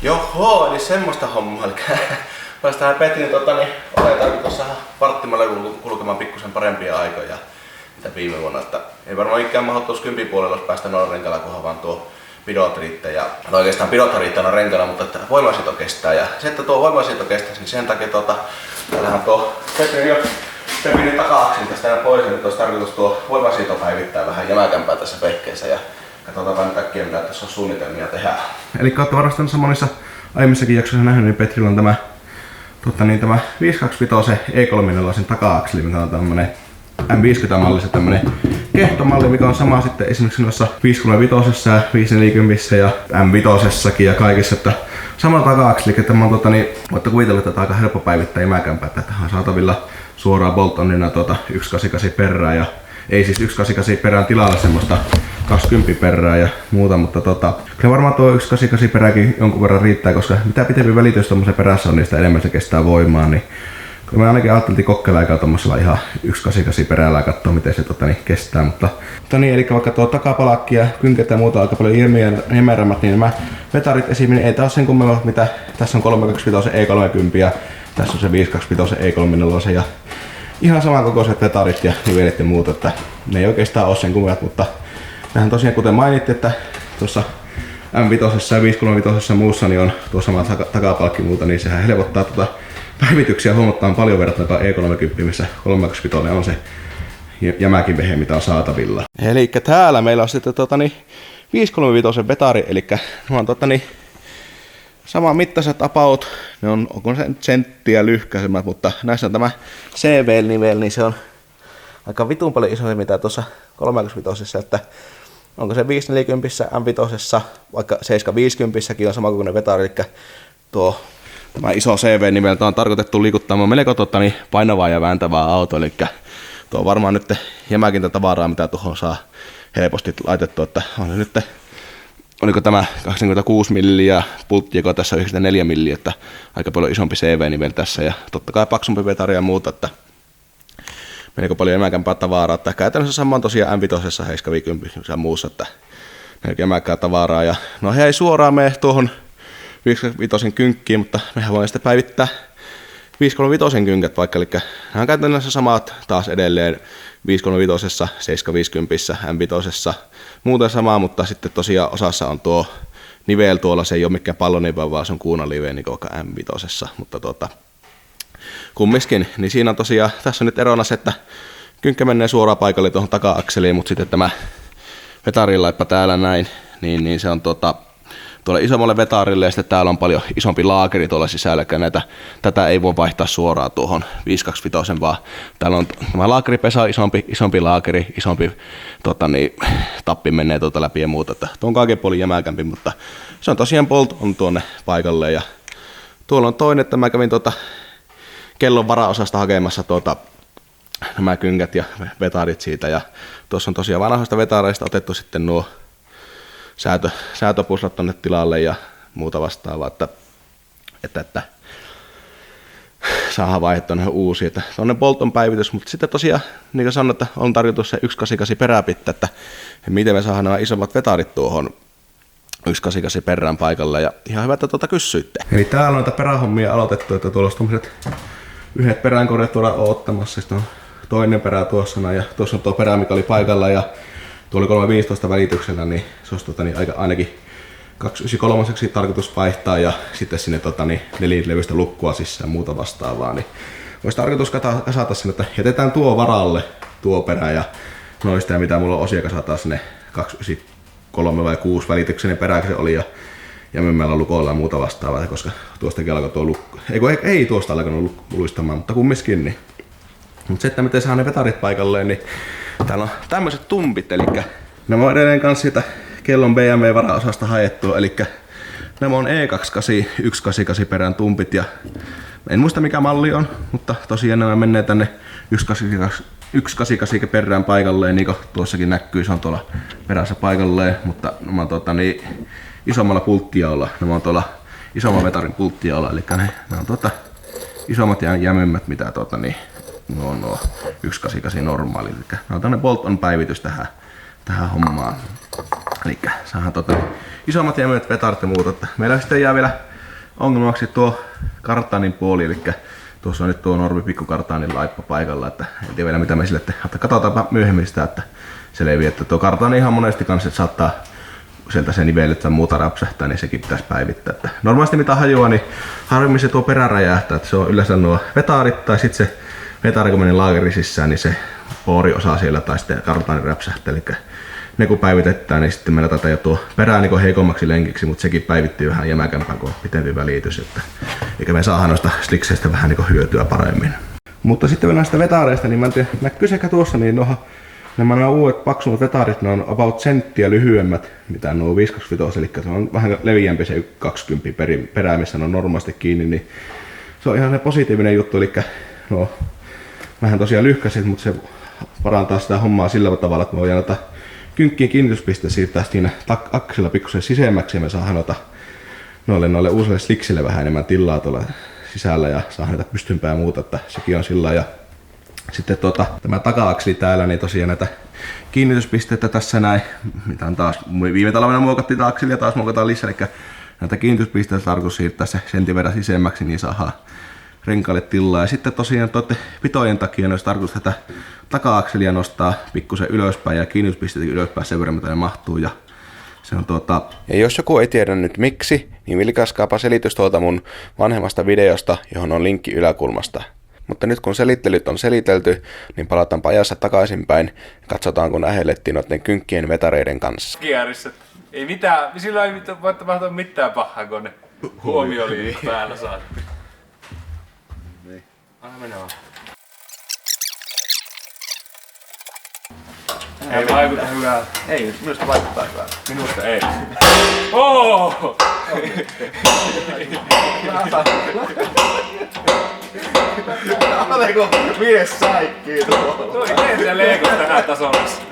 Joho, eli semmoista hommaa. Eli mä tähän Petrin oletaan tuossa varttimalla kulkemaan pikkusen parempia aikoja mitä viime vuonna. Että ei varmaan ikään mahdottuisi 10 puolella jos päästä noilla renkalla, kunhan vaan tuo pidot riittää. Ja oikeastaan pidot riittää noilla renkalla, mutta että voimansiito kestää. Ja se, että tuo voimansiito kestäisi, niin sen takia täällähän tuo Petrin taka-aksin tästä pois. Ja nyt olisi tarkoitus tuo voimansiito päivittää vähän jämäkämpää tässä vehkeessä. Ja katsotaan nyt äkkiä mitä tässä on suunnitelmia tehdä. Eli olette varmasti monissa aiemmissakin jaksoissa nähnyt, niin Petrillä on tämä 525 E34 taka-akseli, mikä on tämmönen M50-mallissa tämmönen kehtomalli, mikä on sama sitten esimerkiksi noissa 535 ja 540 ja M5 ja kaikissa, että sama taka-akseli, että tämä on voitte kuvitella, että aika helppo päivittää jämäkämpää, että tähän on saatavilla suoraan bolt-onina 188 perää ja ei siis 188 perään tilalla semmoista 20 perää ja muuta, mutta kyllä varmaan tuo 188 peräkin jonkun verran riittää, koska mitä pitempi välitys tommosen perässä on, niin sitä enemmän se kestää voimaa, niin kyllä mä ainakin ajattelin kokeilla aikaa tommosella ihan 188 perällä ja katsoa miten se kestää, mutta niin, eli vaikka tuo takapalakki ja kynket ja muuta aika paljon jämerämmät, niin nämä vetarit esimerkiksi ei taas sen kummemmat, mitä tässä on 325 E30 ja tässä on se 525 E34 ja ihan samankokoiset vetarit ja nivelit ja muuta, että ne ei oikeastaan ole sen kummemmat, mutta nähän tosiaan kuten mainittiin, että tuossa M5 ja 535 muussa niin on tuo sama takapalkki muuta, niin sehän helpottaa päivityksiä huomattavan paljon verrattuna E30, missä 325 on se jämäkin vehe, mitä on saatavilla. Eli täällä meillä on sitten 535 vetari, eli ne on saman mittaiset about, ne onko se senttiä lyhkäisemmät, mutta näissä on tämä CV-nivel, niin se on aika vitun paljon isompi mitä tuossa 35, että onko se 540 M5, vaikka 750 on samankokoinen vetari, eli tämä iso CV-nivel on tarkoitettu liikuttamaan melko painavaa ja vääntävää auto, eli tuo on varmaan nyt jämäkintä tavaraa, mitä tuohon saa helposti laitettua, että on se nyt, oliko tämä 26 milliä pultti, joka tässä 94 milliä, että aika paljon isompi CV-nivel tässä ja totta kai paksumpi vetari ja muuta, että melko paljon jämäkämpää tavaraa, että käytännössä sama on tosiaan M5, 750 ja muussa, että jämäkkää tavaraa ja no he ei suoraan mene tuohon 525 kynkkiin, mutta mehän voidaan sitten päivittää 535 kynket vaikka, eli nämä on käytännössä samat taas edelleen 535, 750, M5, muuten samaa, mutta sitten tosiaan osassa on tuo nivel tuolla, se ei ole mikään pallonivel, vaan se on kuunalive, niin kuin M5, mutta kumminkin, niin siinä on tosiaan, tässä on nyt erona se, että kynkkä menee suoraan paikalle tuohon taka-akseliin, mutta sitten tämä vetarilaippa täällä näin, niin se on tuolle isommalle vetarille ja sitten täällä on paljon isompi laakeri tuolla sisällä, eli tätä ei voi vaihtaa suoraan tuohon 525, vaan täällä on tämä laakeripesa, isompi laakeri, isompi tappi menee läpi ja muuta, että tuo on kaiken puolin jämäkämpi, mutta se on tosiaan bolt on tuonne paikalle ja tuolla on toinen, että mä kävin kellon varaosasta hakemassa nämä kynkät ja vetarit siitä ja tuossa on tosiaan vanhoista vetareista otettu sitten nuo säätöpuslat tonne tilalle ja muuta vastaavaa, että saadaan vaihdettua noihin uusia. Tuonne Bolton päivitys, mutta sitten tosiaan, niin kuin sanoin, että on tarkoitus se 188 peräpitta, että miten me saadaan nämä isommat vetarit tuohon 188 perään paikalle ja ihan hyvä, että kysyitte. Eli täällä on noita perähommia aloitettu, että tuolla on tommoset yhdet peränkorjat tuolla ottamassa, sitten on toinen perä tuossa ja tuossa on tuo perä, mikä oli paikalla ja tuolla 315 välityksellä, niin se olisi ainakin 293 tarkoitus vaihtaa ja sitten sinne nelilevyistä lukkua sisään ja muuta vastaavaa. Niin olisi tarkoitus kasata sinne, että jätetään tuo varalle tuo perä ja noista ja mitä mulla on osia kasataan sinne 293 vai 6 välityksen perääkin se oli ja myymmällä lukoilla ja muuta vastaavaa, koska tuostakin alkoi tuo lukko. Ei tuosta alkanut luistamaan, mutta kumminkin. Niin. Mutta se, että miten saa ne vetarit paikalleen, niin täällä on tämmöiset tumpit, eli nämä on edelleen kanssa siitä kellon BMW-varaosasta haettua, eli nämä on E28 188 perän tumpit ja en muista mikä malli on, mutta tosiaan nämä menee tänne 188 perään paikalleen, niin kuin tuossakin näkyy, se on tuolla perässä paikalleen, mutta nämä on isommalla pulttiaolla, nämä on tuolla isomman vetarin pulttiaolla, eli ne on isommat ja jämemmät, mitä nuo 188 normaali, eli nämä on tämmönen bolt-on päivitys tähän hommaan. Eli saadaan isommat ja jämemmät vetarit ja muuta. Meillä sitten jää vielä ongelmaksi tuo kartaanin puoli, eli tuossa on nyt tuo normi pikku kartaanin laippa paikalla, että en tiedä vielä mitä me sille tehdään. Katsotaanpa myöhemmin sitä, että selviää, että tuo kartaani ihan monesti kanssa, että saattaa sieltä se nivellyt tai muuta rapsahtaa, niin sekin pitäisi päivittää. Että normaalisti mitä hajua, niin harvemmin se tuo perä räjähtää, että se on yleensä nuo vetarit tai sitten se vetari kun meni laageri sisään, niin se boori-osa siellä tai sitten kartaani räpsähtää. Eli ne kun päivitetään, niin sitten meillä taitaa jo tuo perää niin heikommaksi lenkiksi, mutta sekin päivittyy vähän jämäkämpään, kun on pitempi välitys. Eikä me saadaan noista slikseistä vähän niin hyötyä paremmin. Mutta sitten vielä näistä vetareista, niin mä en tiedä, näkyy ehkä tuossa, niin nämä uudet paksummat vetarit, ne on about senttiä lyhyemmät, mitä nuo 525, eli se on vähän leviämpi se 20 perää, missä ne on normaalisti kiinni, niin se on ihan se positiivinen juttu, eli no, vähän tosiaan lyhkäiset, mutta se parantaa sitä hommaa sillä tavalla, että me voidaan noita kynkkien kiinnityspiste siirtää siinä aksilla pikkusen sisemmäksi ja me saadaan noille uusille sliksille vähän enemmän tilaa tuolla sisällä ja saadaan näitä pystympää ja muuta, että sekin on sillä. Ja sitten tämä taka-akseli täällä, niin tosiaan näitä kiinnityspisteitä tässä näin, mitä on taas viime talvena muokattiin tämä akseli ja taas muokataan lisää, eli näitä kiinnityspisteitä tarkoitus siirtää se sentin verran sisemmäksi, niin saadaan renkaalle tilaa. Ja sitten tosiaan pitojen takia olisi tarkoitus tätä taka-akselia nostaa pikkusen ylöspäin ja kiinnityspisteitä ylöspäin sen verran, mitä ne mahtuu. Ja se on Ja jos joku ei tiedä nyt miksi, niin vilkaiskaapa selitys tuolta mun vanhemmasta videosta, johon on linkki yläkulmasta. Mutta nyt kun selittelyt on selitelty, niin palataanpa ajassa takaisinpäin ja katsotaan kun ähellettiin noiden kynkkien vetareiden kanssa. Kierrissä. Ei mitään, sillä ei voi tapahtua mitään pahaa, kun ne huomioliin päällä saatti. Niin. Anna mennä vaan. Ei vaikuta hyvää. Ei, minusta vaikuttaa hyvältä. Minusta ei. Oh! Aleko mies säikkii tuolla. Toi tee sitä leikosta tänään tasollassa.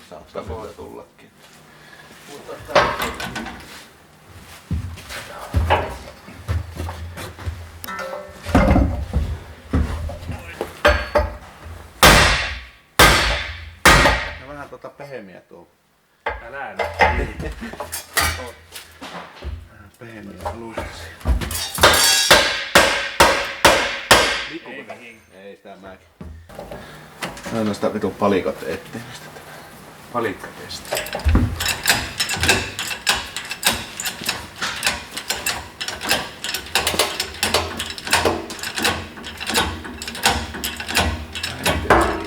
Saattaa voi tullakin. Vähän pehmeä tuo. Älä nyt. Pehmeä luussi. Ei mihin. Ei sitä mäkin. Aina sitä vitun palikot eteen. Palikkatesti.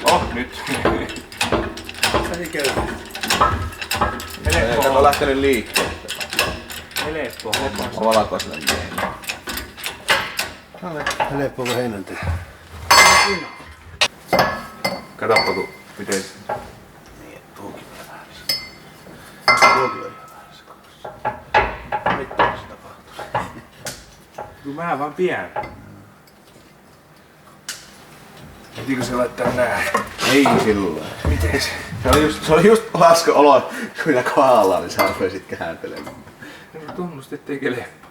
Oh, nyt. Ei käy. Ei ole lähtenyt liikkeelle. Helppo. On valkoiselle miehelle. Helppo heinän tehdä. Katoppa kun pitäis. Niin, tuokin on väärässä. Tuokin on ihan väärässä kohdassa. Mitä se tapahtuu? Kun mä vaan pian. Pitikö se laittaa näin? Ei silloin. Miten se? Se oli just hauska olo, kun kahdalla, niin sä rupesit kääntelemään. No tunnusti ettei keleppa.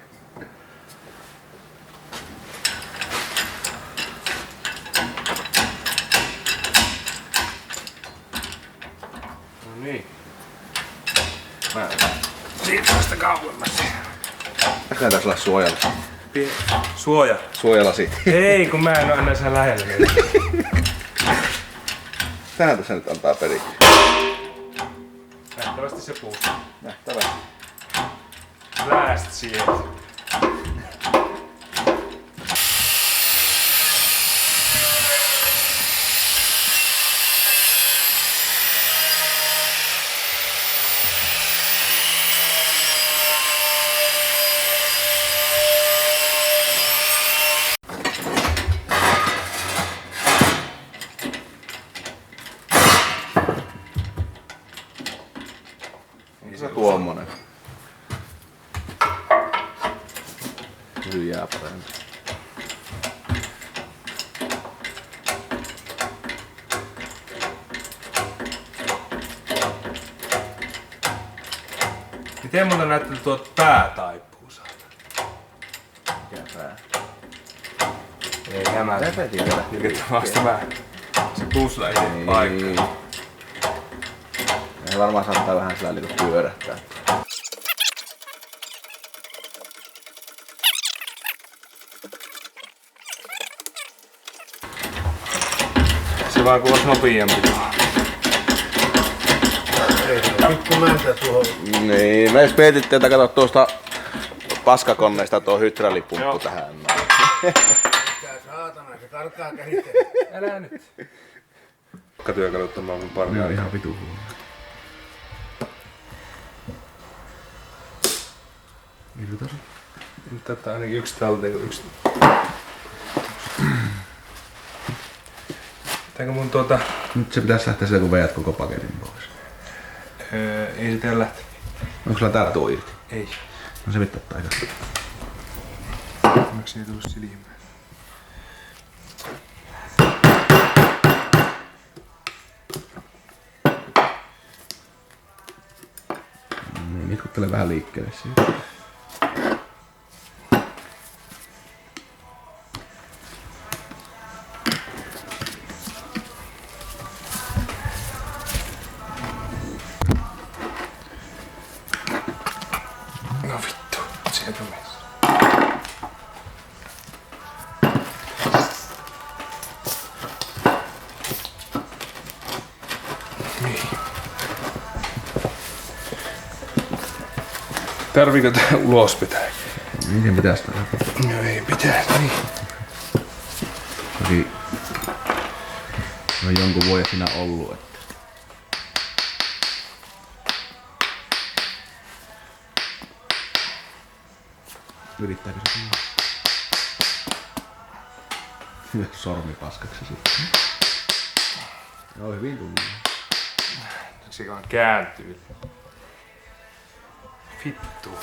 No niin. Mä siirryn sitä kauemmas. Näköjään tässä olla suojalla. Suoja. Suojalasi. Ei, kun mä en oo enää sen lähellä. Tähän tässä nyt antaa periksi. Nähtävästi se puu. Nähtävästi. Blast sieltä. pysyy jää paremmin. Miten monta näyttää tuo pää taipuu saada? Mikä pää? Ei hämää. Tätä tiedä. Mikä vasta vähän. Se pusla ei paikka. Se varmaan saattaa vähän sillä niinku pyörähtää. Se vaan kun olisi nopeampi. Ei se ole pikku mäntä tuohon. Niin, me mietittiin, että kato tuosta paskakonneista tuo hydraulipumppu Joo. tähän. Tää saatana, se karkaa käsittelee. Älä nyt. Työkalut on maailman Ne parhaat. on ihan vitu huono. Irtosi. Tätä ainakin yksi talteen kuin yksi. Pitääkö mun Nyt se pitäisi lähteä sieltä kun veät koko paketin pois. ei se täällä lähteä. Onko sulla täällä tuo irti? Ei. No se vittu aika. Onneksi ei tullut silmään. Niin, nitkuttele vähän liikkeelle siitä. No vittu, sieltä mennessä. Niin. Tarviiko tää ulos pitää? Miten pitäisi tehdä? No ei pitää, niin. Toki on jonkun vuoden siinä ollut, että yrittääkö se tulla? Hyvä sormi paskaksi sitten. Joo, hyvin tullut. Se vaan kääntyy. Vittu.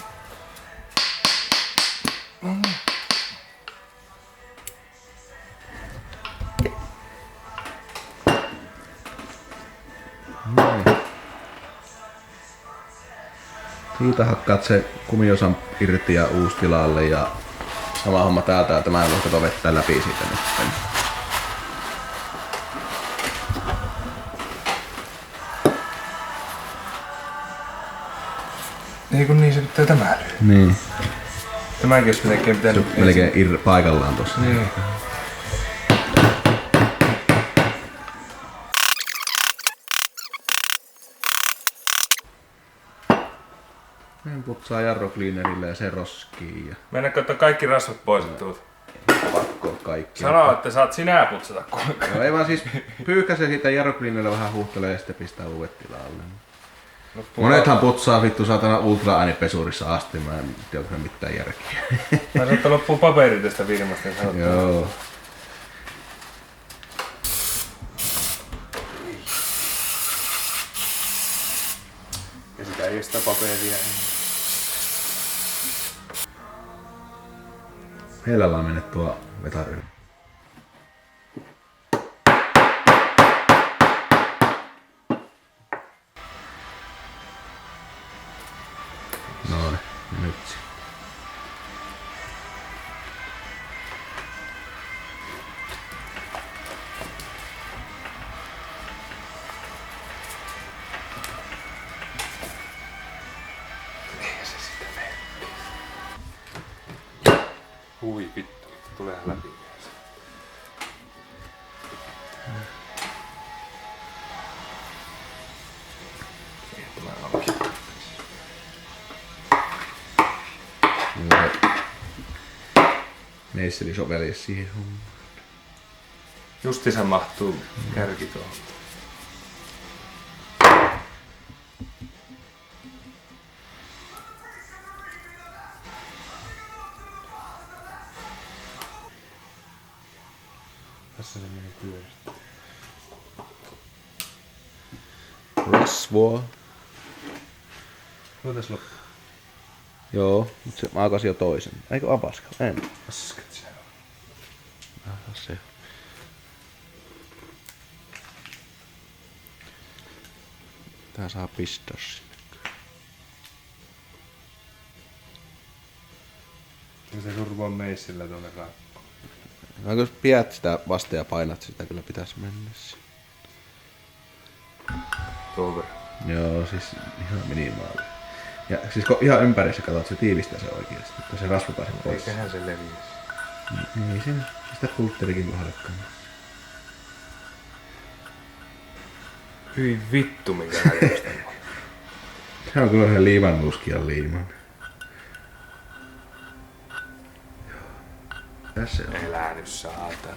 Noin. Siitä hakkaat se kumiosan irti ja uusi tilalle ja sama homma täältä ja tämä voi kato vettää läpi siitä nyt. Ei kun niin se pitää tämä lyödä. Niin. Tämäkin olisi melkein pitänyt. Melkein paikallaan tossa. Niin. Meidän putsaa jarrokliinerillä ja se roskii ja Mennäänkö ottaa kaikki rasvat pois tuolta? pakko kaikki. Sano, että saat sinä putsata kuinka. No ei vaan siis pyyhkäse siitä jarrokliinerillä vähän huuhtelee ja sitten pistää uudet tilalle. Monethan putsaa vittu saatana ultra-äänipesurissa asti, mä en tiedä onko mitään järkeä. Mä sanoin, että loppuu paperi tästä firmasta. Niin sanot, Joo. ja sitä ei ole sitä paperia. Heillä ollaan mennyt tuo vetarille. Noin, nyt se. Eihän se sitä mene. Hui vittu, tulee läpi. Neisseli sovelisi siihen hommaan. Justiinsa mahtuu kärki tuohon. Tässä se meni pyörästä. Rasvoa. Voitais loppua. Joo, mutta se mä aukasin jo toisen. Eikö avaska? En. Paskat se on. Se. Tää saa pistää sinne. Se turvaa meissillä tuonne rakkoon. No, jos pidät sitä vasta ja painat sitä, kyllä pitäisi mennä. Tuon Joo, siis ihan minimaali. Ja siis kun ihan ympärissä katsot, se tiivistää se oikeesti, että se rasva pääsee pois. eiköhän se leviäisi. Niin siinä, sitä pultterikin kohdakkaan. Hyi vittu mikä näköistä. Se on kyllä ihan liiman nuskian liiman. Tässä on. Elänyt saatana.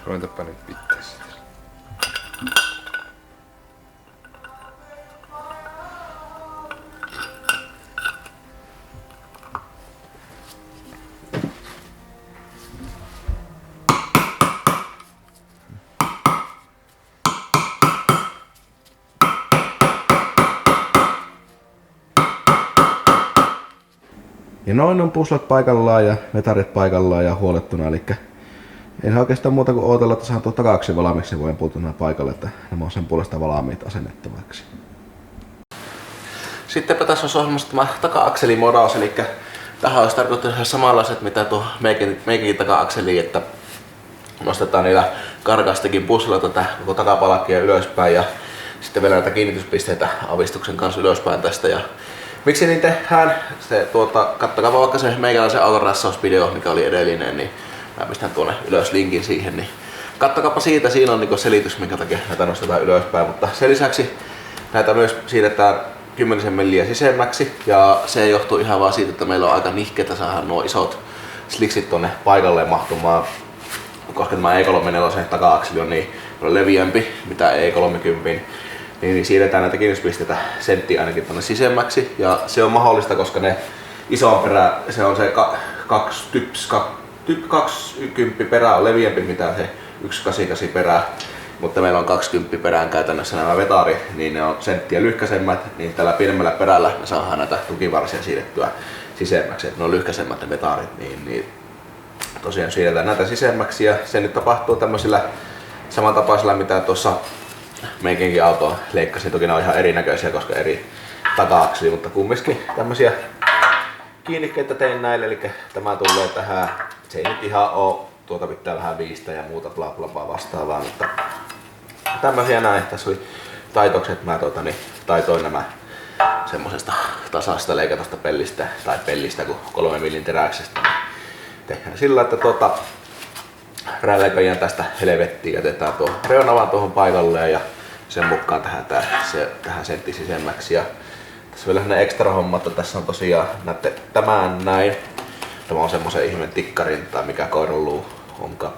Koetapa nyt pitää sitä. Ja noin on puslat paikallaan ja metarit paikallaan ja huolettuna, eli ei se oikeastaan muuta kuin odotella, että saan tuo taka-akseli valmiiksi ja voin puuttua paikalle, että nämä on sen puolesta valmiit asennettavaksi. Sittenpä tässä on sohjelmassa tämä taka-akselimodaus, eli tähän olisi tarkoitus ihan samanlaiset mitä tuo meikin taka-akseli, että nostetaan niillä karkaastakin puslilla tätä koko takapalkkia ylöspäin ja sitten vielä näitä kiinnityspisteitä avistuksen kanssa ylöspäin tästä. Ja miksi niin tehdään? Kattokaa vaikka se meikäläisen auton rassausvideo, mikä oli edellinen, niin mä pistän tuonne ylös linkin siihen, niin kattokaapa siitä, siinä on niin selitys, minkä takia näitä nostetaan ylöspäin, mutta sen lisäksi näitä myös siirretään 10 milliä sisemmäksi ja se johtuu ihan vaan siitä, että meillä on aika nihkeitä saada nuo isot sliksit tuonne paikalleen mahtumaan, koska tämä E34 taka-akseli on niin leviämpi mitä E30, niin siirretään näitä kiinnityspisteitä sentti ainakin tuonne sisemmäksi ja se on mahdollista, koska ne iso perä, se on se 20 perä on leviämpi mitä se 188 perä, mutta meillä on 20 perään käytännössä nämä vetarit, niin ne on senttiä lyhkäisemmät, niin tällä pienemmällä perällä me saadaan näitä tukivarsia siirrettyä sisemmäksi, että ne on lyhkäisemmät ne vetarit, niin tosiaan siirretään näitä sisemmäksi ja se nyt tapahtuu tämmöisillä samantapaisilla mitä tuossa meikinkin autoa leikkasin, toki ne on ihan erinäköisiä, koska eri taka-akseli, mutta kumminkin tämmöisiä kiinnikkeitä tein näille, eli tämä tulee tähän, se ei nyt ihan oo, tuota pitää vähän viistä ja muuta bla bla bla vastaavaa, mutta tämmösiä näin, tässä oli taitokset, mä taitoin nämä semmosesta tasaista leikatusta pellistä, tai pellistä kuin 3 millin teräksestä, niin tehdään sillä, että rälläköjään tästä helvettiin jätetään tuo reuna vaan tuohon paikalleen ja sen mukaan tähän sentti sisemmäksi. Ja tässä on vielä sellainen ekstra homma, että tässä on tosiaan, näette tämän näin. Tämä on semmoisen ihmeen tikkarin tai mikä koiraluu onkaan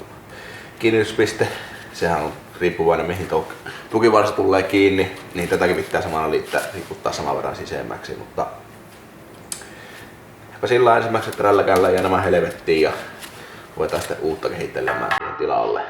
kiinnityspiste. Sehän on riippuvainen mihin tukivarsi tulee kiinni, niin tätäkin pitää samalla liikuttaa saman verran sisemmäksi. Mutta sillä ensimmäiset rälläkällä ja nämä helvettiin ja voidaan sitten uutta kehittelemään siihen tilalle.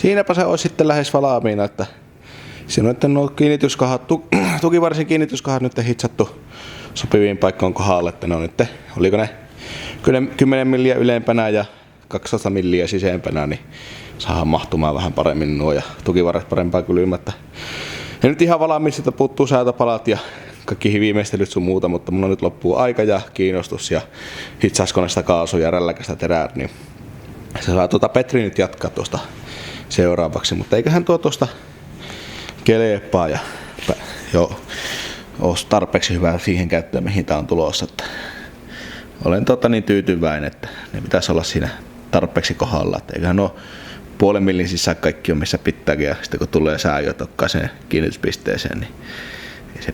siinäpä se olisi sitten lähes valmiina, että siinä on nuo kiinnityskahat, tukivarsin kiinnityskahat nyt hitsattu sopiviin paikkoon kohdalle, että ne on nyt, oliko ne 10 milliä ylempänä ja 12 milliä sisempänä, niin saadaan mahtumaan vähän paremmin nuo ja tukivarret parempaa kylmää. Ja nyt ihan valmiiksi, että puuttuu säätöpalat ja kaikki viimeistelyt sun muuta, mutta mulla nyt loppuu aika ja kiinnostus ja hitsauskoneesta kaasu ja rälläkästä terää, niin se saa Petri nyt jatkaa tuosta seuraavaksi, mutta eiköhän tuosta kelepaa ja jo olisi tarpeeksi hyvää siihen käyttöön, mihin tää on tulossa. Että olen niin tyytyväinen, että ne pitäisi olla siinä tarpeeksi kohdalla, että eiköhän ole puolen millin sisään kaikki on missä pitääkin ja sitten kun tulee sää jo tokkaiseen kiinnityspisteeseen, niin ei se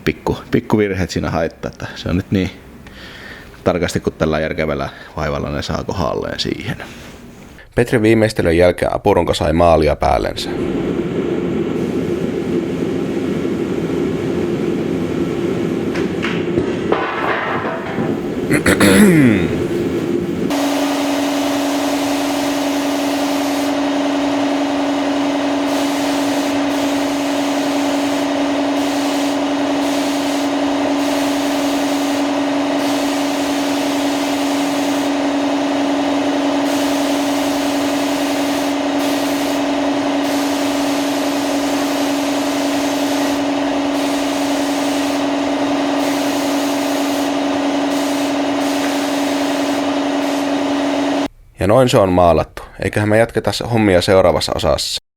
pikku virheet siinä haittaa, että se on nyt niin tarkasti kuin tällä järkevällä vaivalla ne saa kohdalleen siihen. Petrin viimeistelyn jälkeen apurunko sai maalia päällensä. Ja noin se on maalattu. Eiköhän me jatketa hommia seuraavassa osassa.